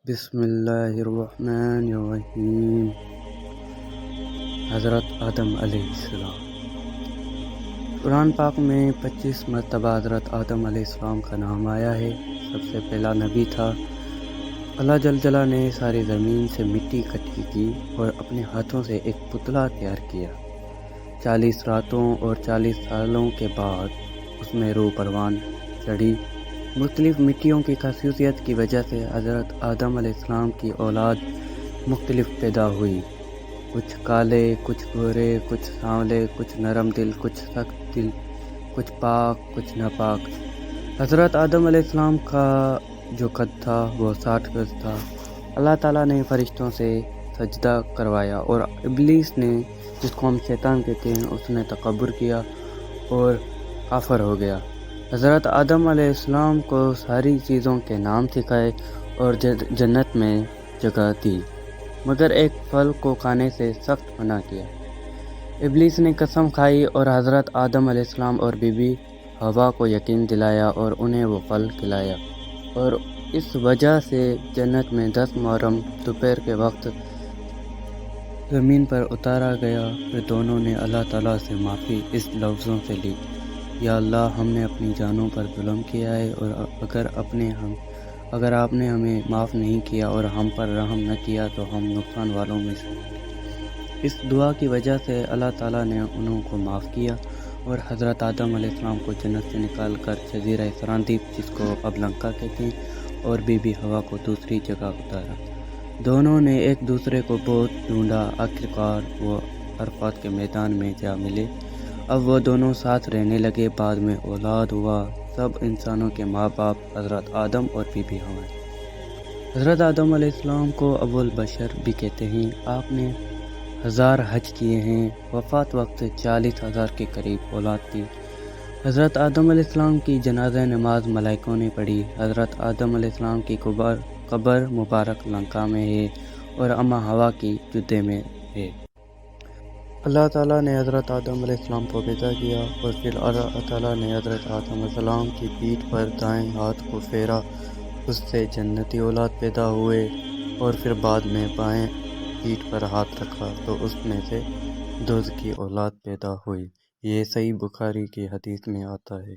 بسم اللہ الرحمن الرحیم۔ حضرت آدم علیہ السلام۔ قرآن پاک میں 25 مرتبہ حضرت آدم علیہ السلام کا نام آیا ہے۔ سب سے پہلا نبی تھا۔ اللہ جل جلالہ نے ساری زمین سے مٹی اکٹھی کی اور اپنے ہاتھوں سے ایک پتلا تیار کیا۔ 40 راتوں اور 40 سالوں کے بعد اس میں روح پروان چڑھی۔ مختلف مٹیوں کی خصوصیت کی وجہ سے حضرت آدم علیہ السلام کی اولاد مختلف پیدا ہوئی۔ کچھ کالے، کچھ گورے، کچھ سانولے، کچھ نرم دل، کچھ سخت دل، کچھ پاک، کچھ ناپاک۔ حضرت آدم علیہ السلام کا جو قد تھا وہ 60 گز تھا۔ اللہ تعالیٰ نے فرشتوں سے سجدہ کروایا اور ابلیس نے، جس کو ہم شیطان کہتے ہیں، اس نے تکبر کیا اور کافر ہو گیا۔ حضرت آدم علیہ السلام کو ساری چیزوں کے نام سکھائے اور جنت میں جگہ دی، مگر ایک پھل کو کھانے سے سخت منع کیا۔ ابلیس نے قسم کھائی اور حضرت آدم علیہ السلام اور بی بی حوا کو یقین دلایا اور انہیں وہ پھل کھلایا، اور اس وجہ سے جنت میں 10 محرم دوپہر کے وقت زمین پر اتارا گیا۔ پھر دونوں نے اللہ تعالیٰ سے معافی اس لفظوں سے لی: یا اللہ، ہم نے اپنی جانوں پر ظلم کیا ہے، اور اگر آپ نے ہمیں معاف نہیں کیا اور ہم پر رحم نہ کیا تو ہم نقصان والوں میں سے ہیں۔ اس دعا کی وجہ سے اللہ تعالیٰ نے انہوں کو معاف کیا اور حضرت آدم علیہ السلام کو جنت سے نکال کر جزیرہ سراندیپ، جس کو اب لنکا کہتے ہیں، اور بی بی حوا کو دوسری جگہ اتارا۔ دونوں نے ایک دوسرے کو بہت ڈھونڈا، آخرکار وہ عرفات کے میدان میں جا ملے۔ اب وہ دونوں ساتھ رہنے لگے۔ بعد میں اولاد ہوا۔ سب انسانوں کے ماں باپ حضرت آدم اور بی بی حوا ہیں۔ حضرت آدم علیہ السلام کو ابو البشر بھی کہتے ہیں۔ آپ نے 1000 حج کیے ہیں۔ وفات وقت 40,000 کے قریب اولاد تھی۔ حضرت آدم علیہ السلام کی جنازہ نماز ملائکوں نے پڑھی۔ حضرت آدم علیہ السلام کی قبر مبارک لنکا میں ہے اور اماں حوا کی جدے میں ہے۔ اللہ تعالیٰ نے حضرت آدم علیہ السلام کو پیدا کیا اور پھر اللہ تعالیٰ نے حضرت آدم علیہ السلام کی پیٹھ پر دائیں ہاتھ کو پھیرا، اس سے جنتی اولاد پیدا ہوئے، اور پھر بعد میں بائیں پیٹھ پر ہاتھ رکھا تو اس میں سے دوزخی اولاد پیدا ہوئی۔ یہ صحیح بخاری کی حدیث میں آتا ہے۔